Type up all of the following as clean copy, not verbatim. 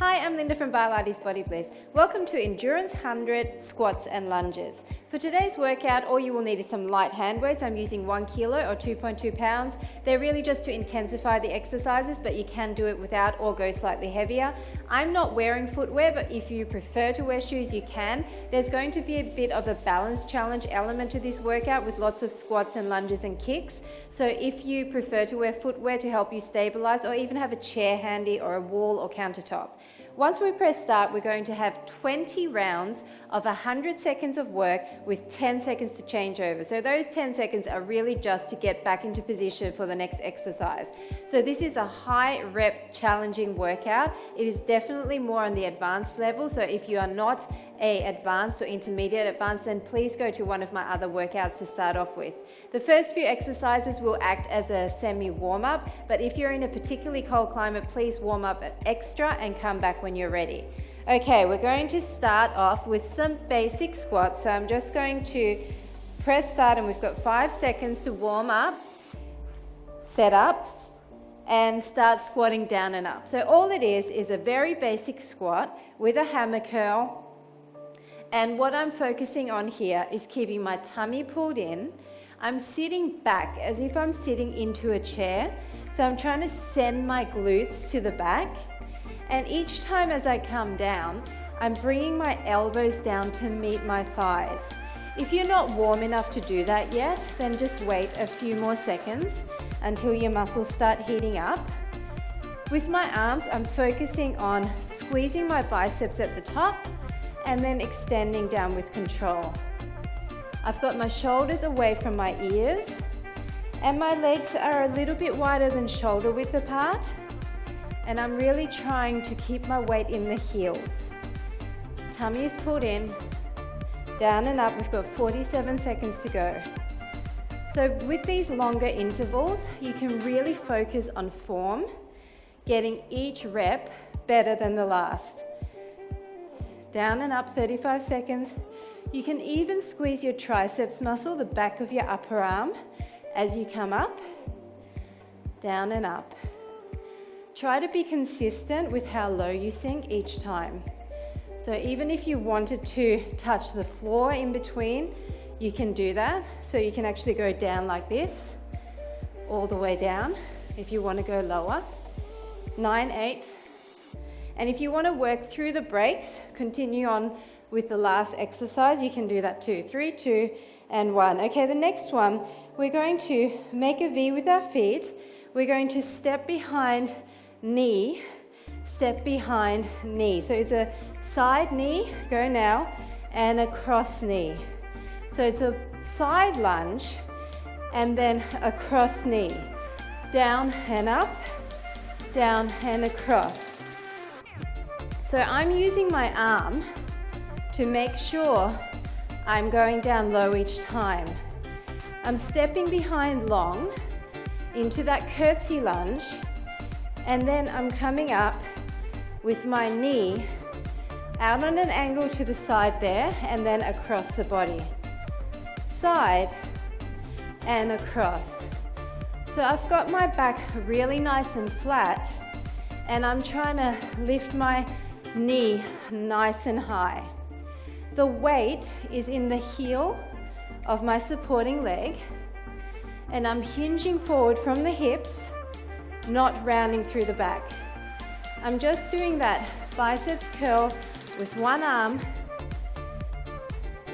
Hi, I'm Linda from Barlates Blitz. Welcome to Endurance 100 Squats and Lunges. For today's workout, all you will need is some light hand weights. I'm using 1 kilo or 2.2 pounds. They're really just to intensify the exercises, but you can do it without or go slightly heavier. I'm not wearing footwear, but if you prefer to wear shoes, you can. There's going to be a bit of a balance challenge element to this workout with lots of squats and lunges and kicks. So if you prefer to wear footwear to help you stabilize, or even have a chair handy or a wall or countertop. Once we press start, we're going to have 20 rounds of 100 seconds of work with 10 seconds to change over. So those 10 seconds are really just to get back into position for the next exercise. So this is a high rep challenging workout. It is definitely more on the advanced level. So if you are not a advanced or intermediate advanced, then please go to one of my other workouts to start off with. The first few exercises will act as a semi warm-up, but if you're in a particularly cold climate, please warm up extra and come back when you're ready. Okay, we're going to start off with some basic squats. So I'm just going to press start, and we've got 5 seconds to warm up, set up, and start squatting down and up. So all it is a very basic squat with a hammer curl. And what I'm focusing on here is keeping my tummy pulled in. I'm sitting back as if I'm sitting into a chair. So I'm trying to send my glutes to the back. And each time as I come down, I'm bringing my elbows down to meet my thighs. If you're not warm enough to do that yet, then just wait a few more seconds until your muscles start heating up. With my arms, I'm focusing on squeezing my biceps at the top and then extending down with control. I've got my shoulders away from my ears, and my legs are a little bit wider than shoulder width apart, and I'm really trying to keep my weight in the heels. Tummy is pulled in, down and up. We've got 47 seconds to go. So with these longer intervals, you can really focus on form, getting each rep better than the last. Down and up, 35 seconds. You can even squeeze your triceps muscle, the back of your upper arm, as you come up, down and up. Try to be consistent with how low you sink each time. So even if you wanted to touch the floor in between, you can do that. So you can actually go down like this, all the way down, if you want to go lower. 9, 8. And if you want to work through the breaks, continue on with the last exercise, you can do that too. 3, 2, and 1. Okay, the next one, we're going to make a V with our feet. We're going to step behind knee, step behind knee. So it's a side knee, go now, and a cross knee. So it's a side lunge, and then a cross knee. Down and up, down and across. So I'm using my arm to make sure I'm going down low each time. I'm stepping behind long into that curtsy lunge, and then I'm coming up with my knee out on an angle to the side there, and then across the body. Side and across. So I've got my back really nice and flat, and I'm trying to lift my knee nice and high. The weight is in the heel of my supporting leg, and I'm hinging forward from the hips, not rounding through the back. I'm just doing that biceps curl with one arm.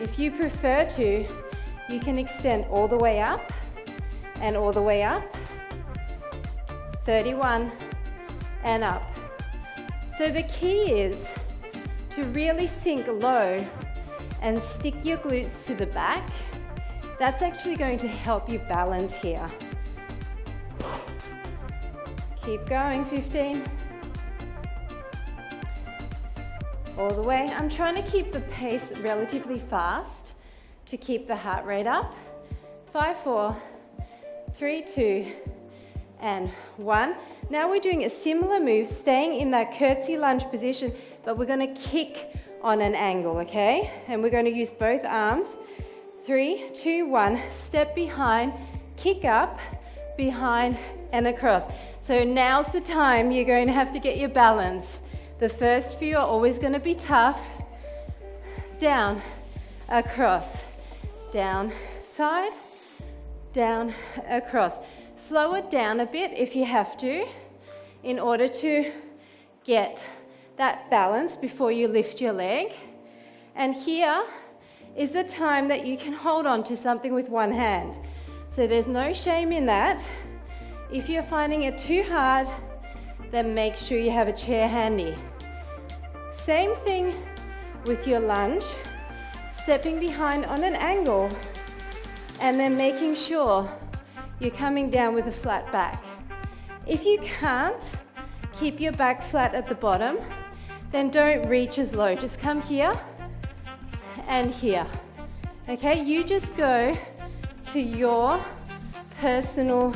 If you prefer to, you can extend all the way up and all the way up. 31 and up. So the key is to really sink low and stick your glutes to the back. That's actually going to help you balance here. Keep going, 15. All the way. I'm trying to keep the pace relatively fast to keep the heart rate up. 5, 4, 3, 2, and 1. Now we're doing a similar move, staying in that curtsy lunge position, but we're going to kick on an angle, okay? And we're going to use both arms. 3, 2, 1. Step behind, kick up, behind, and across. So now's the time you're going to have to get your balance. The first few are always going to be tough. Down, across, down, side, down, across. Slow it down a bit if you have to, in order to get that balance before you lift your leg. And here is the time that you can hold on to something with one hand. So there's no shame in that. If you're finding it too hard, then make sure you have a chair handy. Same thing with your lunge, stepping behind on an angle, and then making sure you're coming down with a flat back. If you can't keep your back flat at the bottom, then don't reach as low. Just come here and here. Okay, you just go to your personal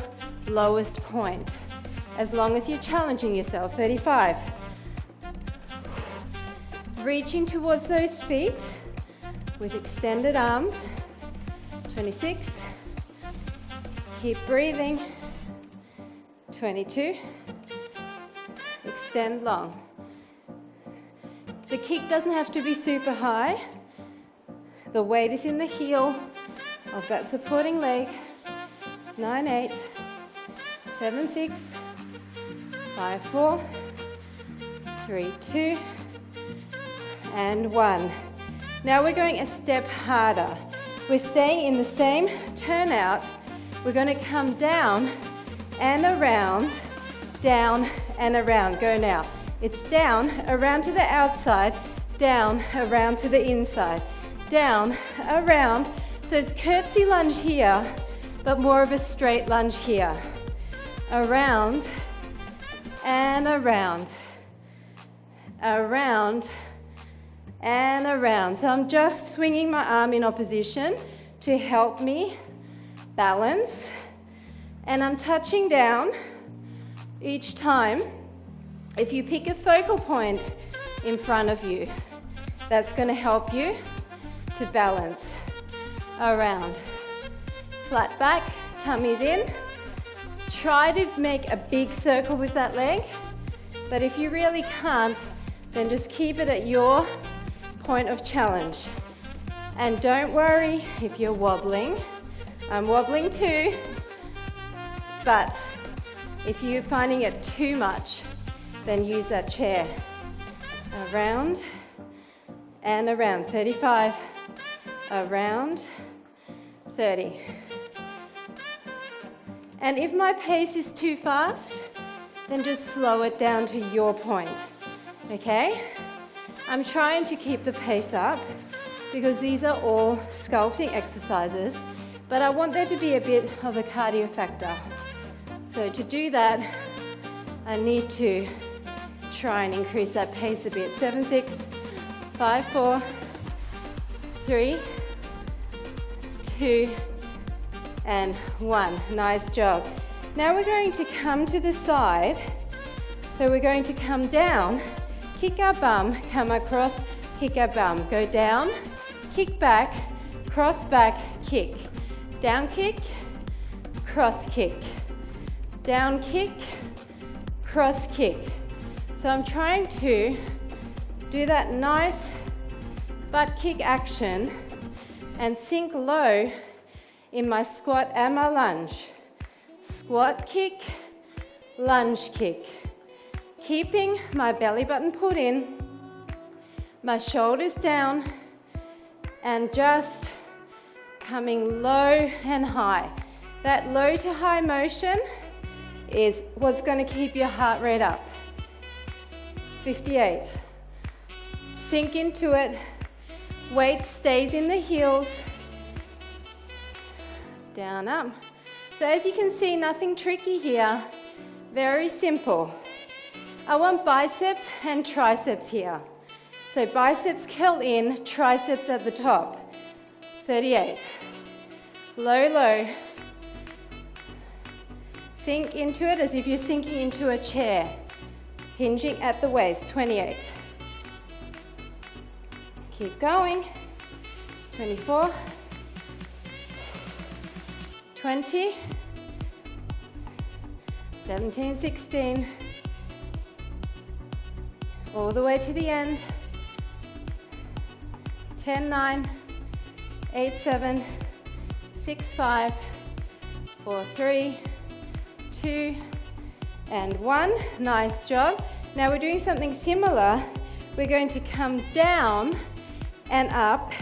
lowest point, as long as you're challenging yourself. 35. Reaching towards those feet with extended arms. 26. Keep breathing. 22. Extend long. The kick doesn't have to be super high. The weight is in the heel of that supporting leg. 9, 8, 7, 6, 5, 4, 3, 2, and 1. Now we're going a step harder. We're staying in the same turnout. We're going to come down and around, down and around. Go now. It's down, around to the outside, down, around to the inside, down, around. So it's curtsy lunge here, but more of a straight lunge here. Around and around, around and around. So I'm just swinging my arm in opposition to help me balance. And I'm touching down each time. If you pick a focal point in front of you, that's going to help you to balance. Around. Flat back, tummy's in. Try to make a big circle with that leg, but if you really can't, then just keep it at your point of challenge. And don't worry if you're wobbling. I'm wobbling too, but if you're finding it too much, then use that chair. Around and around. 35. Around. 30. And if my pace is too fast, then just slow it down to your point, okay? I'm trying to keep the pace up because these are all sculpting exercises, but I want there to be a bit of a cardio factor. So to do that, I need to try and increase that pace a bit. 7, 6, 5, 4, 3, 2, and 1. Nice job. Now we're going to come to the side. So we're going to come down, kick our bum, come across, kick our bum. Go down, kick back, cross back, kick. Down kick, cross kick. Down kick, cross kick. So I'm trying to do that nice butt kick action and sink low in my squat and my lunge. Squat kick, lunge kick. Keeping my belly button pulled in, my shoulders down, and just coming low and high. That low to high motion is what's going to keep your heart rate up. 58. Sink into it. Weight stays in the heels. Down, up. So as you can see, nothing tricky here. Very simple. I want biceps and triceps here. So biceps curl in, triceps at the top. 38. Low, low. Sink into it as if you're sinking into a chair. Hinging at the waist. 28. Keep going. 24. 20. 17, 16. All the way to the end. 10, 9, 8, 7, 6, 5, 4, 3, 2, and 1. Nice job. Now we're doing something similar. We're going to come down and up,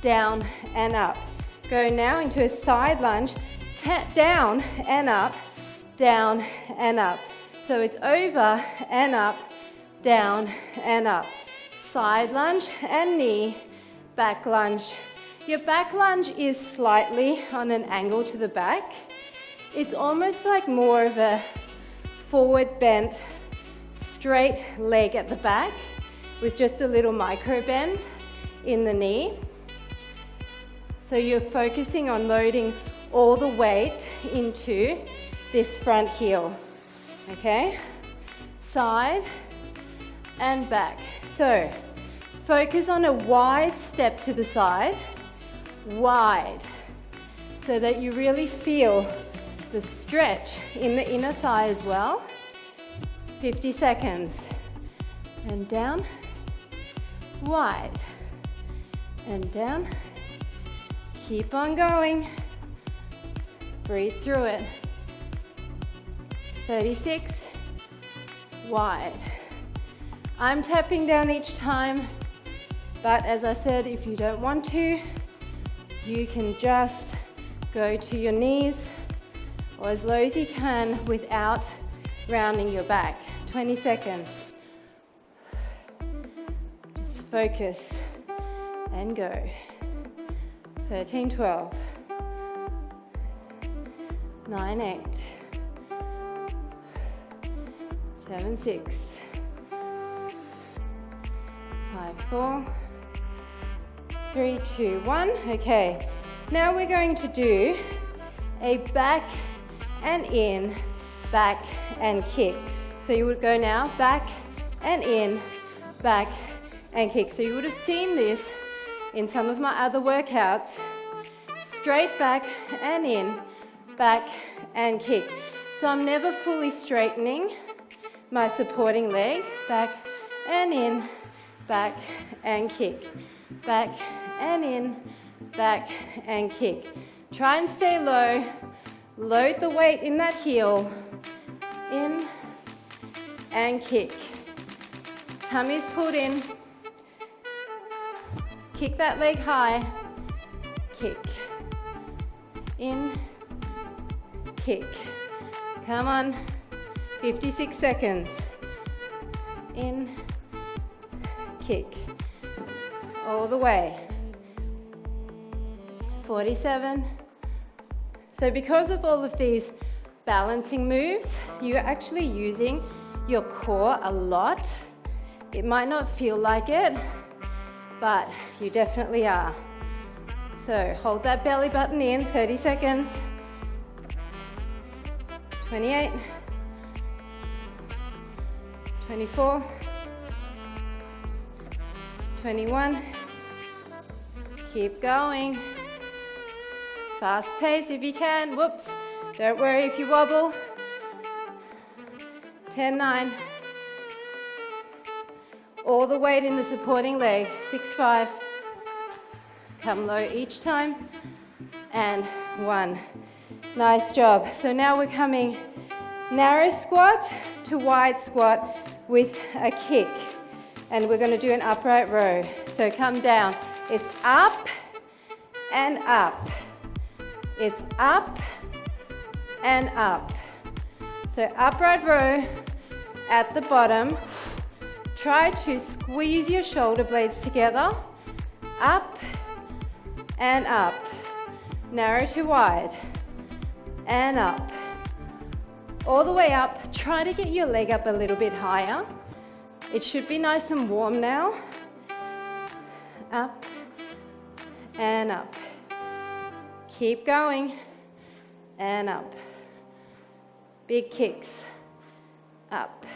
down and up. Go now into a side lunge, down and up, down and up. So it's over and up, down and up. Side lunge and knee, back lunge. Your back lunge is slightly on an angle to the back. It's almost like more of a forward bent, straight leg at the back with just a little micro bend in the knee. So you're focusing on loading all the weight into this front heel, okay? Side and back. So focus on a wide step to the side, wide, so that you really feel the stretch in the inner thigh as well. 50 seconds. And down, wide, and down. Keep on going. Breathe through it. 36, wide. I'm tapping down each time, but as I said, if you don't want to, you can just go to your knees or as low as you can without rounding your back. 20 seconds. Just focus and go. 13, 12. 9, 8. 7, 6. 5, 4. 3, 2, 1. Okay. Now we're going to do a back and in, back and kick. So you would go now back and in, back and kick. So you would have seen this in some of my other workouts. Straight back and in, back and kick. So I'm never fully straightening my supporting leg. Back and in, back and kick. Back and in, back and kick. Try and stay low. Load the weight in that heel. In and kick. Tummy's pulled in. Kick that leg high. Kick. In. Kick. Come on. 56 seconds. In. Kick. All the way. 47. So because of all of these balancing moves, you're actually using your core a lot. It might not feel like it, but you definitely are. So hold that belly button in, 30 seconds. 28. 24. 21. Keep going. Fast pace if you can. Whoops. Don't worry if you wobble. 10, 9. All the weight in the supporting leg. 6, 5. Come low each time. And 1. Nice job. So now we're coming narrow squat to wide squat with a kick. And we're going to do an upright row. So come down. It's up and up. It's up and up. So upright row at the bottom. Try to squeeze your shoulder blades together. Up and up. Narrow to wide. And up. All the way up. Try to get your leg up a little bit higher. It should be nice and warm now. Up and up. Keep going, and up. Big kicks, up.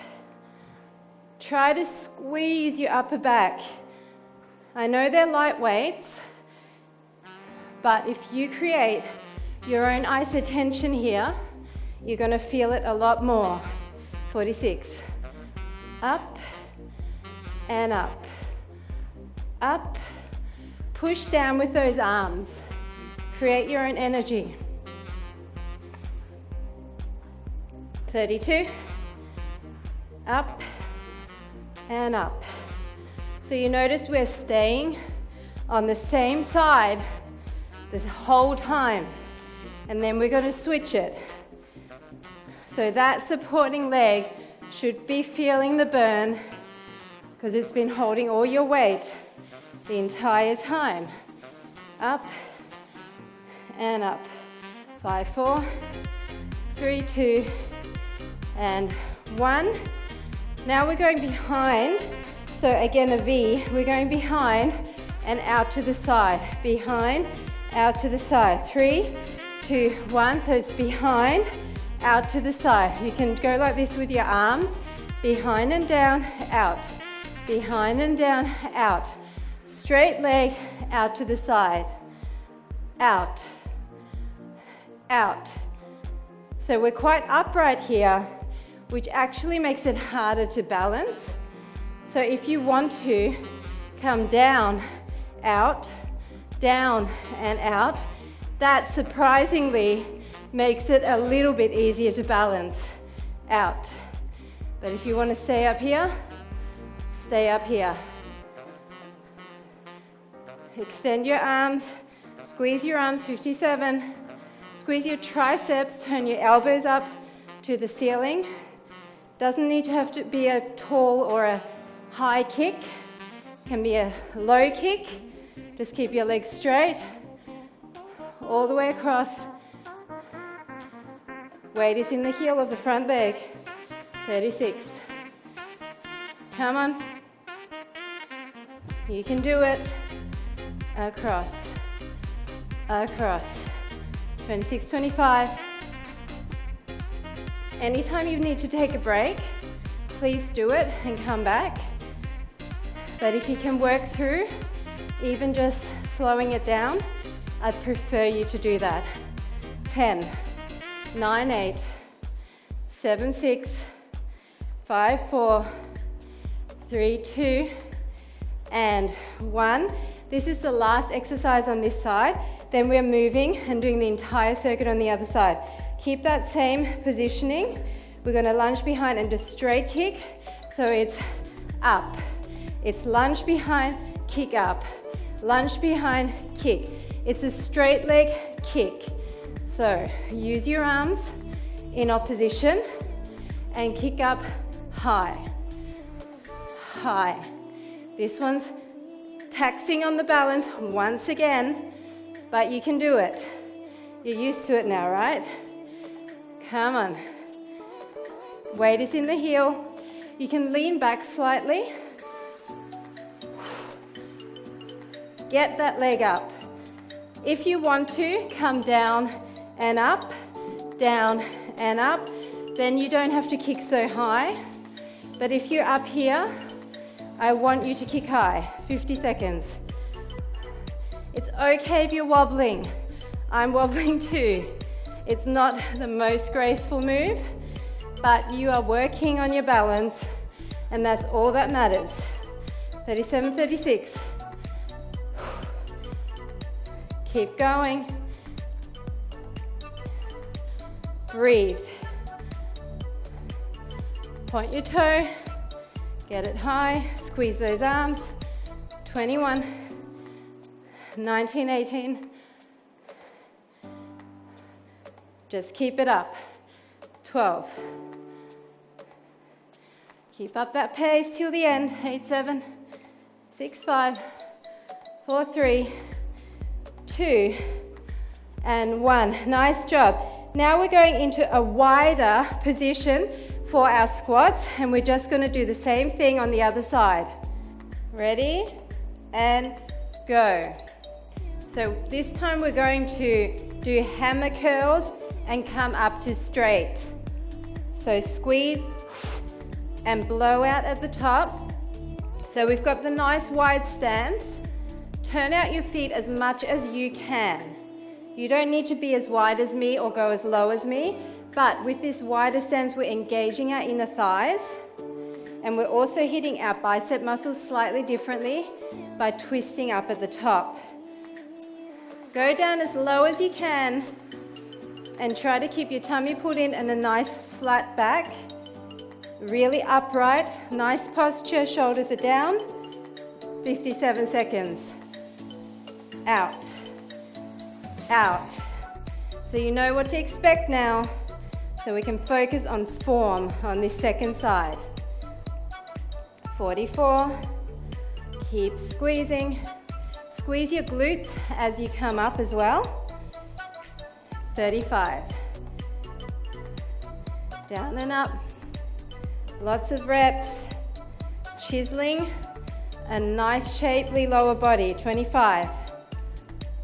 Try to squeeze your upper back. I know they're light weights, but if you create your own isotension here, you're gonna feel it a lot more. 46, up and up. Up. Push down with those arms. Create your own energy. 32. Up and up. So you notice we're staying on the same side the whole time. And then we're going to switch it. So that supporting leg should be feeling the burn because it's been holding all your weight the entire time. Up and up. 5, 4, 3, 2, and 1. Now we're going behind. So again, a V. We're going behind and out to the side. Behind, out to the side. 3, 2, 1. So it's behind, out to the side. You can go like this with your arms. Behind and down, out. Behind and down, out. Straight leg, out to the side. Out. Out. So we're quite upright here, which actually makes it harder to balance. So if you want to come down, out, down and out, that surprisingly makes it a little bit easier to balance. Out. But if you want to stay up here, stay up here. Extend your arms, squeeze your arms, 57. Squeeze your triceps, turn your elbows up to the ceiling. Doesn't need to have to be a tall or a high kick. Can be a low kick. Just keep your legs straight. All the way across. Weight is in the heel of the front leg. 36. Come on. You can do it. Across. Across. 26, 25. Anytime you need to take a break, please do it and come back. But if you can work through, even just slowing it down, I'd prefer you to do that. 10, 9, 8, 7, 6, 5, 4, 3, 2, and 1. This is the last exercise on this side. Then we're moving and doing the entire circuit on the other side. Keep that same positioning. We're going to lunge behind and just straight kick. So it's up. It's lunge behind, kick up. Lunge behind, kick. It's a straight leg kick. So use your arms in opposition and kick up high. High. This one's taxing on the balance once again, but you can do it. You're used to it now, right? Come on. Weight is in the heel. You can lean back slightly. Get that leg up. If you want to, come down and up, then you don't have to kick so high. But if you're up here, I want you to kick high. 50 seconds. It's okay if you're wobbling. I'm wobbling too. It's not the most graceful move, but you are working on your balance, and that's all that matters. 37, 36. Keep going. Breathe. Point your toe. Get it high. Squeeze those arms. 21, 19, 18. Just keep it up. 12. Keep up that pace till the end. 8, 7, 6, 5, 4, 3, 2, and 1. Nice job. Now we're going into a wider position for our squats, and we're just going to do the same thing on the other side. Ready? And go. So this time we're going to do hammer curls and come up to straight. So squeeze and blow out at the top. So we've got the nice wide stance. Turn out your feet as much as you can. You don't need to be as wide as me or go as low as me, but with this wider stance, we're engaging our inner thighs And we're also hitting our bicep muscles slightly differently by twisting up at the top. Go down as low as you can and try to keep your tummy pulled in and a nice flat back. Really upright, nice posture, shoulders are down. 57 seconds. Out. Out. So you know what to expect now. So we can focus on form on this second side. 44. Keep squeezing. Squeeze your glutes as you come up as well. 35. Down and up. Lots of reps. Chiseling a nice shapely lower body. 25.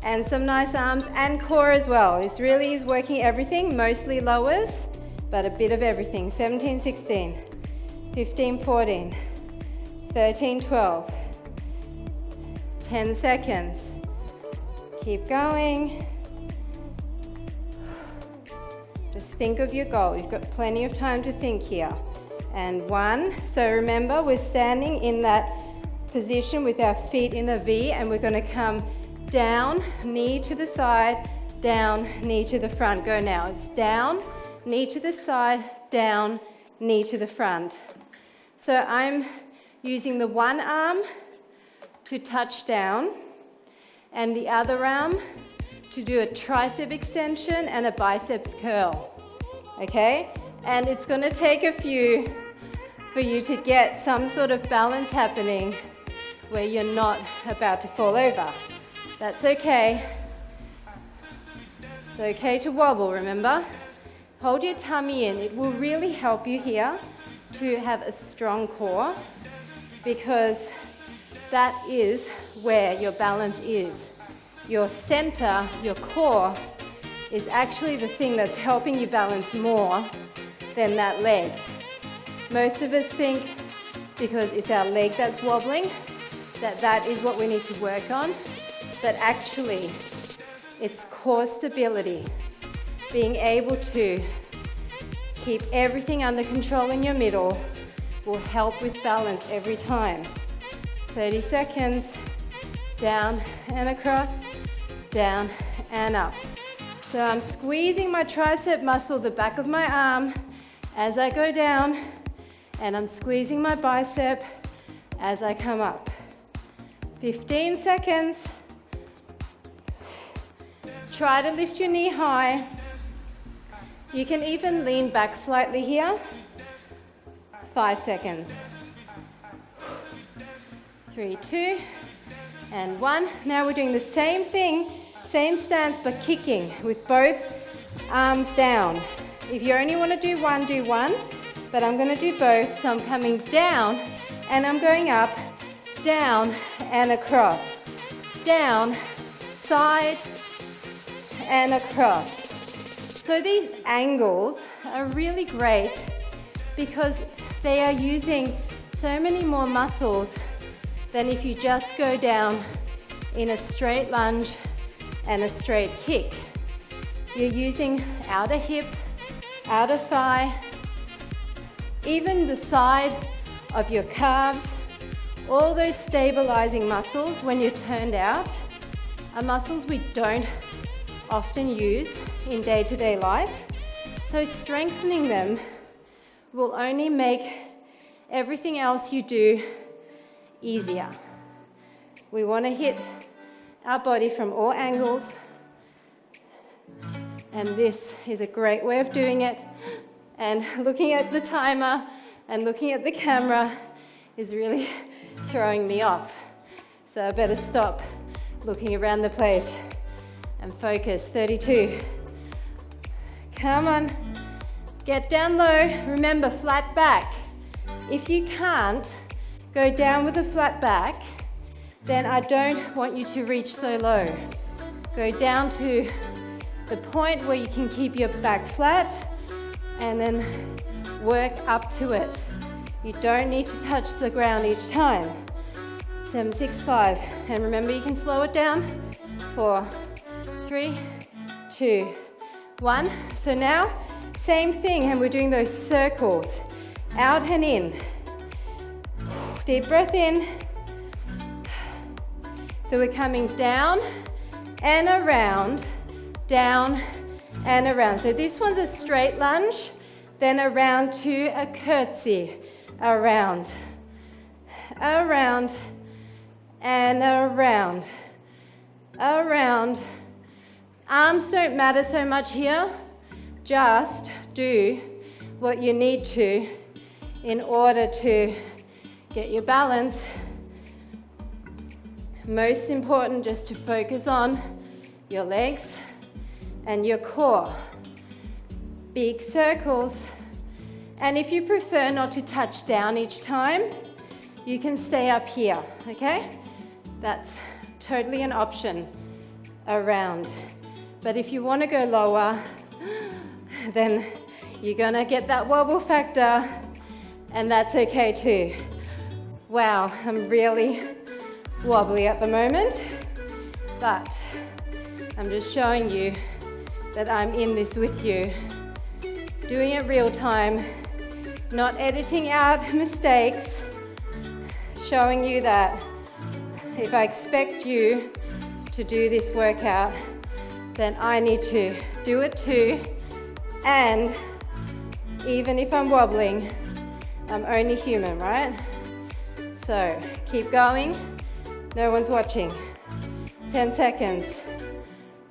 And some nice arms and core as well. This really is working everything, mostly lowers, but a bit of everything. 17, 16, 15, 14, 13, 12, 10 seconds. Keep going. Just think of your goal. You've got plenty of time to think here. And 1. So remember, we're standing in that position with our feet in a V, and we're going to come down, knee to the side, down, knee to the front. Go now. It's down, knee to the side, down, knee to the front. So I'm using the one arm to touch down and the other arm to do a tricep extension and a biceps curl. Okay? And it's going to take a few for you to get some sort of balance happening where you're not about to fall over. That's okay. It's okay to wobble, remember? Hold your tummy in. It will really help you here to have a strong core, because that is where your balance is. Your center, your core, is actually the thing that's helping you balance more than that leg. Most of us think because it's our leg that's wobbling, that is what we need to work on. But actually, it's core stability. Being able to keep everything under control in your middle will help with balance every time. 30 seconds, down and across, down and up. So I'm squeezing my tricep muscle, the back of my arm, as I go down, and I'm squeezing my bicep as I come up. 15 seconds. Try to lift your knee high. You can even lean back slightly here. 5 seconds. 3, 2, and 1. Now we're doing the same thing, same stance, but kicking with both arms down. If you only want to do one, but I'm going to do both. So I'm coming down and I'm going up, down and across, down, side and across. So these angles are really great because they are using so many more muscles than if you just go down in a straight lunge and a straight kick. You're using outer hip, outer thigh, even the side of your calves. All those stabilizing muscles when you're turned out are muscles we don't often use in day-to-day life. So strengthening them will only make everything else you do easier. We want to hit our body from all angles, and this is a great way of doing it. And looking at the timer and looking at the camera is really throwing me off. So I better stop looking around the place and focus. 32. Come on. Get down low. Remember, flat back. If you can't go down with a flat back, then I don't want you to reach so low. Go down to the point where you can keep your back flat and then work up to it. You don't need to touch the ground each time. 7, 6, 5. And remember, you can slow it down. 4, 3, 2, 1. So now, same thing, and we're doing those circles. Out and in. Deep breath in. So we're coming down and around, down and around. So this one's a straight lunge, then around to a curtsy. Around, around, and around, around. Arms don't matter so much here. Just do what you need to in order to get your balance. Most important, just to focus on your legs and your core. Big circles. And if you prefer not to touch down each time, you can stay up here, okay? That's totally an option. Around. But if you want to go lower, then you're gonna get that wobble factor, and that's okay too. Wow, I'm really wobbly at the moment, but I'm just showing you that I'm in this with you, doing it real time, not editing out mistakes, showing you that if I expect you to do this workout, then I need to do it too. And even if I'm wobbling, I'm only human, right? So keep going. No one's watching. 10 seconds.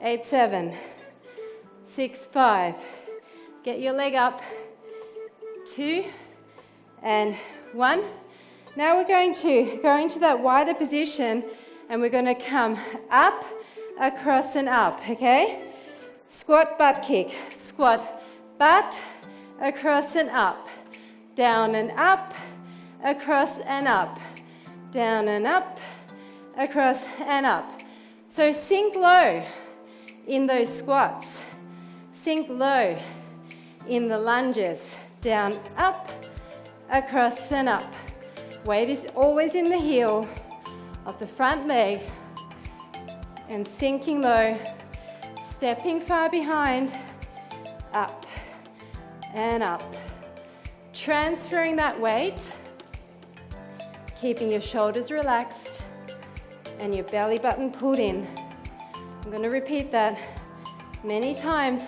8, 7, 6, 5. Get your leg up. 2 and 1. Now we're going to go into that wider position, and we're going to come up, across and up, okay? Squat, butt kick. Squat, butt, across and up. Down and up, across and up. Down and up, across and up. So sink low in those squats. Sink low in the lunges. Down, up, across and up. Weight is always in the heel of the front leg, and sinking low, stepping far behind, up and up. Transferring that weight, keeping your shoulders relaxed and your belly button pulled in. I'm going to repeat that many times,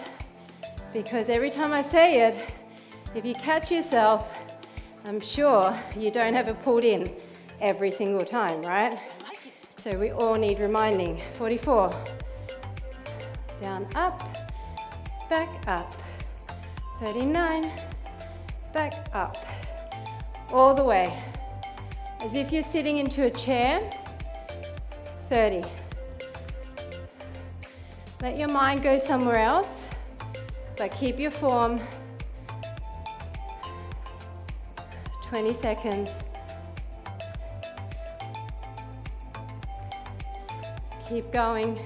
because every time I say it, if you catch yourself, I'm sure you don't have it pulled in every single time, right? So we all need reminding. 44. Down, up, back up. 39. Back up. All the way. As if you're sitting into a chair. 30. Let your mind go somewhere else, but keep your form. 20 seconds. Keep going.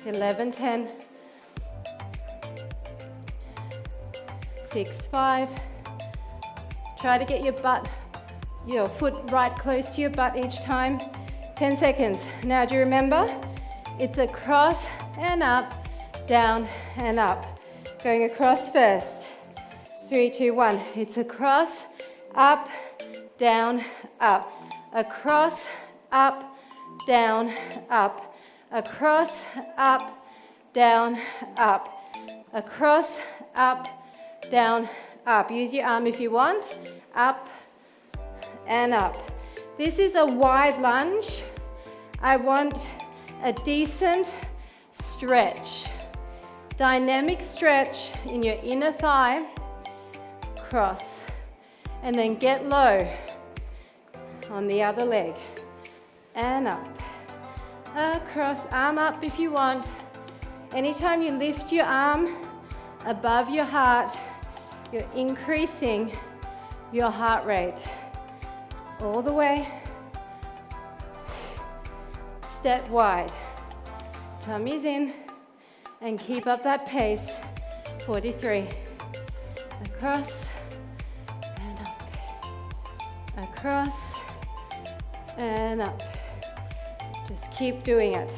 11, 10. 6, 5. Try to get your foot right close to your butt each time. 10 seconds. Now, do you remember? It's across and up, down and up. Going across first. 3, 2, 1. It's across, up, down, up. Across, up, down, up. Across, up, down, up. Across, up, down, up. Use your arm if you want. Up and up. This is a wide lunge. I want a decent stretch. Dynamic stretch in your inner thigh. Cross. And then get low on the other leg. And up. Across. Arm up if you want. Anytime you lift your arm above your heart, you're increasing your heart rate. All the way. Step wide. Tummy's in. And keep up that pace. 43. Across and up. Across and up. Just keep doing it.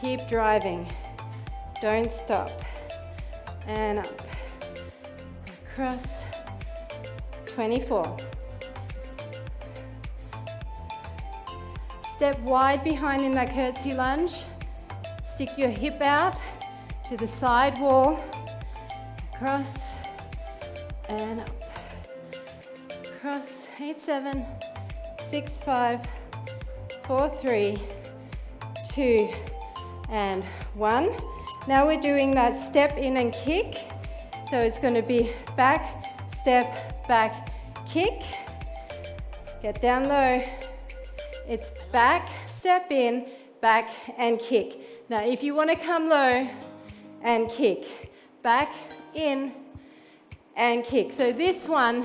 Keep driving. Don't stop. And up. Across 24. Step wide behind in that curtsy lunge. Stick your hip out to the side wall, across and up. Cross, 8, 7, 6, 5, 4, 3, 2, and 1. Now we're doing that step in and kick. So it's going to be back, step, back, kick. Get down low. It's back, step in, back, and kick. Now if you want to come low and kick, back, in, and kick. So this one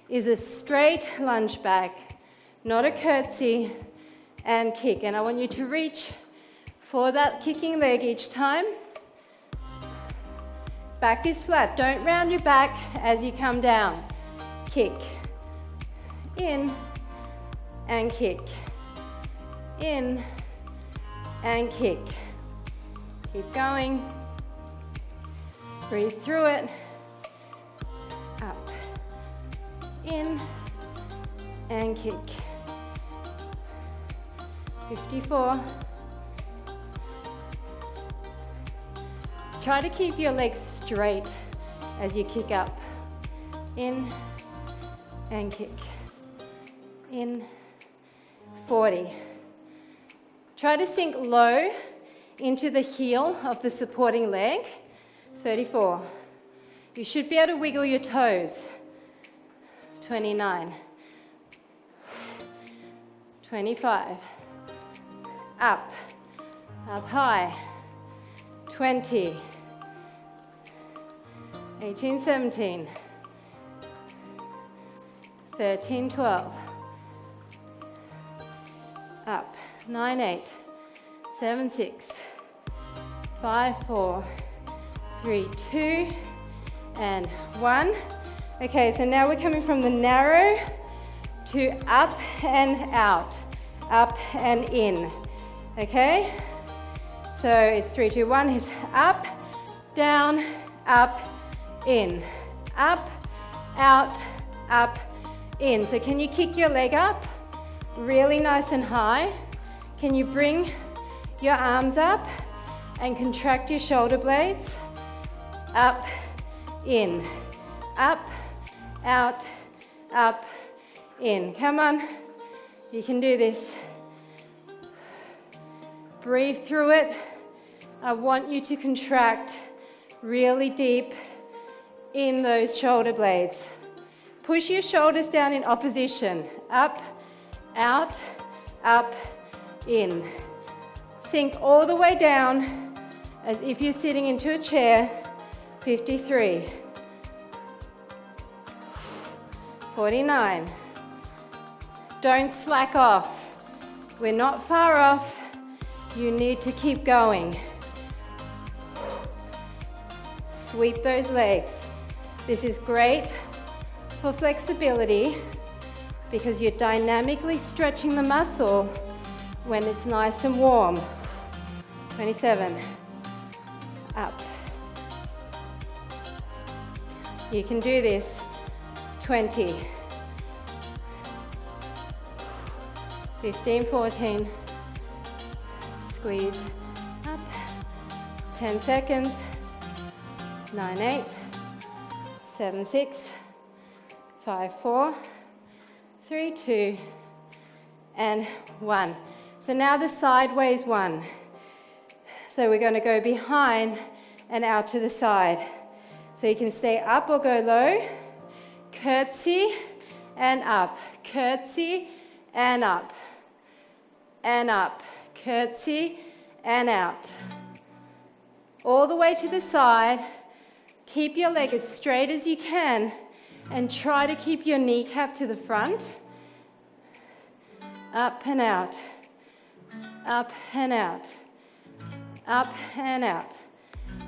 is a straight lunge back, not a curtsy, and kick. And I want you to reach for that kicking leg each time. Back is flat. Don't round your back as you come down. Kick, in, and kick, in, and kick. Keep going. Breathe through it. Up, in, and kick. 54. Try to keep your legs straight as you kick up. In, and kick. In, 40. Try to sink low into the heel of the supporting leg. 34. You should be able to wiggle your toes. 29. 25. Up, up high. 20. 18, 17. 13, 12. Up, 9, 8. 7, 6. 5, 4. 3, 2, and 1. Okay, so now we're coming from the narrow to up and out, up and in. Okay? So it's 3, 2, 1. It's up, down, up, in. Up, out, up, in. So can you kick your leg up really nice and high? Can you bring your arms up and contract your shoulder blades? Up, in. Up, out, up, in. Come on. You can do this. Breathe through it. I want you to contract really deep in those shoulder blades. Push your shoulders down in opposition. Up, out, up, in. Sink all the way down as if you're sitting into a chair. 53. 49. Don't slack off. We're not far off. You need to keep going. Sweep those legs. This is great for flexibility because you're dynamically stretching the muscle when it's nice and warm. 27. Up. You can do this. 20. 15, 14. Squeeze up. 10 seconds. 9, 8. 7, 6. 5, 4. 3, 2. And 1. So now the sideways one. So we're going to go behind and out to the side. So you can stay up or go low. Curtsy and up. Curtsy and up. And up. Curtsy and out. All the way to the side. Keep your leg as straight as you can and try to keep your kneecap to the front. Up and out. Up and out. Up and out.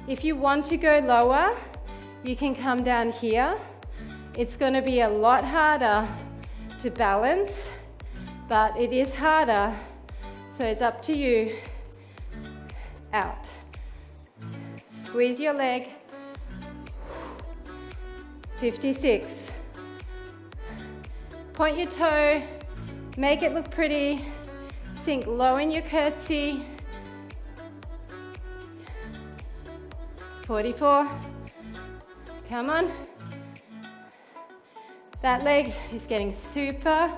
If you want to go lower, you can come down here. It's going to be a lot harder to balance, but it is harder, so it's up to you. Out. Squeeze your leg. 56. Point your toe, make it look pretty, sink low in your curtsy. 44, come on. That leg is getting super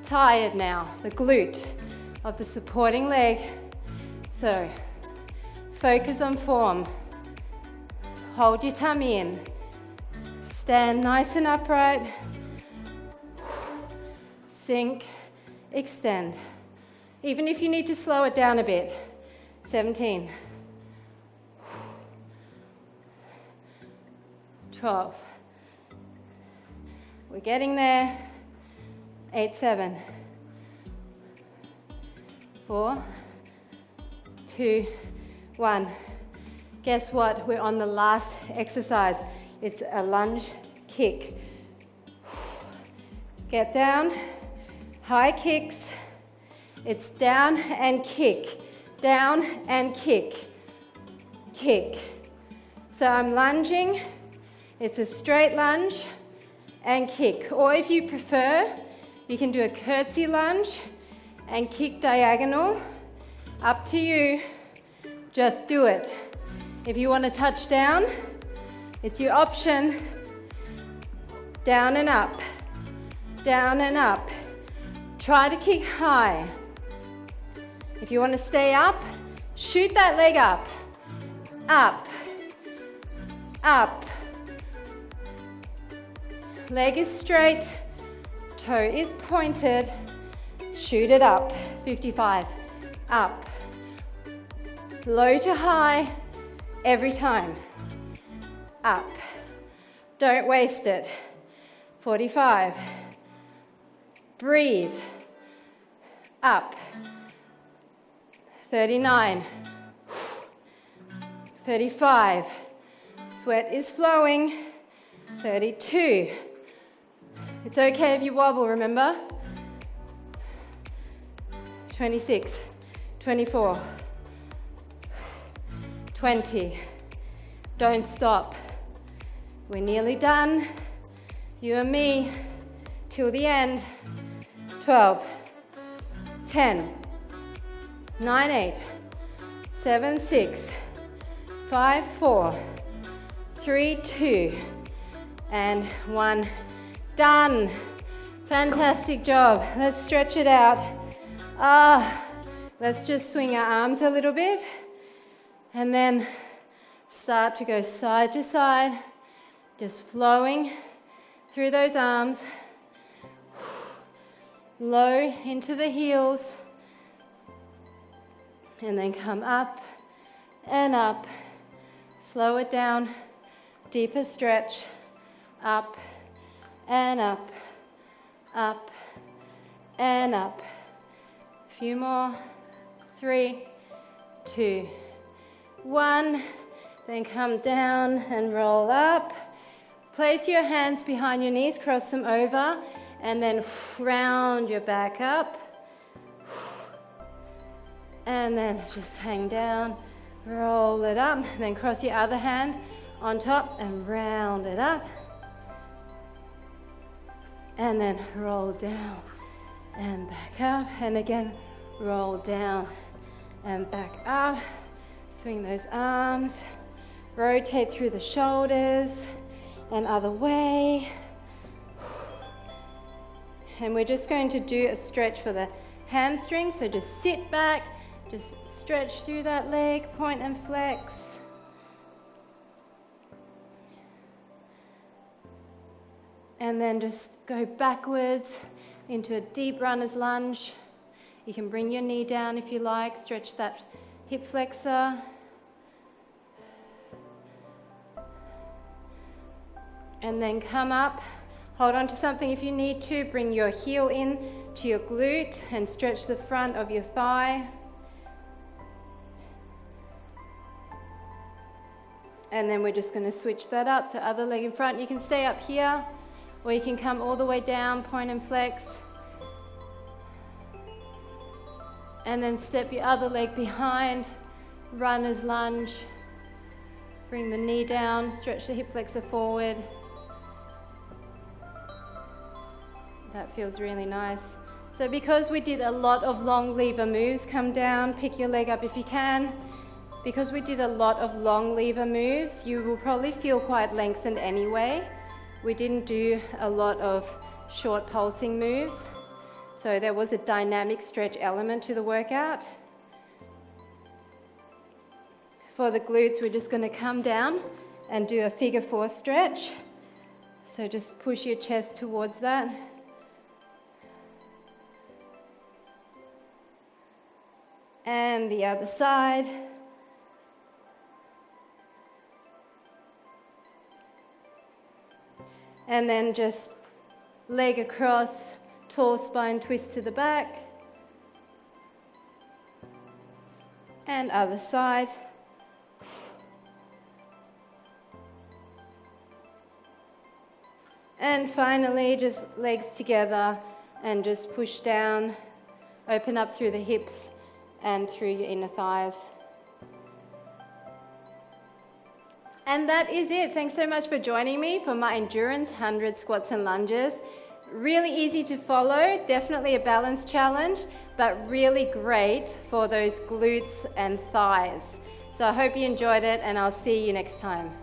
tired now, the glute of the supporting leg. So focus on form. Hold your tummy in. Stand nice and upright. Sink, extend. Even if you need to slow it down a bit. 17. 12. We're getting there. 8, 7. 4, 2, 1. Guess what? We're on the last exercise. It's a lunge kick. Get down, high kicks. It's down and kick, down and kick, kick. So I'm lunging. It's a straight lunge and kick. Or if you prefer, you can do a curtsy lunge and kick diagonal. Up to you. Just do it. If you want to touch down, it's your option. Down and up. Down and up. Try to kick high. If you want to stay up, shoot that leg up. Up. Up. Leg is straight. Toe is pointed. Shoot it up. 55. Up. Low to high. Every time. Up. Don't waste it. 45. Breathe. Up. 39. 35. Sweat is flowing. 32. It's okay if you wobble, remember? 26. 24. 20. Don't stop. We're nearly done. You and me till the end. 12. 10. 9, 8. 7, 6. 5, 4. 3, 2. And 1. Done. Fantastic job. Let's stretch it out. Let's just swing our arms a little bit. And then start to go side to side, just flowing through those arms, low into the heels, and then come up and up. Slow it down, deeper stretch, up and up, up and up. A few more. 3, 2, 1, then come down and roll up. Place your hands behind your knees, cross them over, and then round your back up. And then just hang down, roll it up, and then cross your other hand on top and round it up. And then roll down and back up, and again, roll down and back up. Swing those arms, rotate through the shoulders and other way. And we're just going to do a stretch for the hamstrings. So just sit back, just stretch through that leg, point and flex. And then just go backwards into a deep runner's lunge. You can bring your knee down if you like, stretch that hip flexor. And then come up, hold on to something if you need to, bring your heel in to your glute and stretch the front of your thigh. And then we're just going to switch that up, so other leg in front. You can stay up here, or you can come all the way down, point and flex. And then step your other leg behind, runner's lunge. Bring the knee down, stretch the hip flexor forward. That feels really nice. So because we did a lot of long lever moves, come down, pick your leg up if you can. Because we did a lot of long lever moves, you will probably feel quite lengthened anyway. We didn't do a lot of short pulsing moves, so there was a dynamic stretch element to the workout. For the glutes, we're just going to come down and do a figure 4 stretch. So just push your chest towards that. And the other side. And then just leg across, tall spine twist to the back. And other side. And finally, just legs together and just push down, open up through the hips and through your inner thighs. And that is it. Thanks so much for joining me for my Endurance 100 squats and lunges. Really easy to follow, definitely a balance challenge, but really great for those glutes and thighs. So I hope you enjoyed it, and I'll see you next time.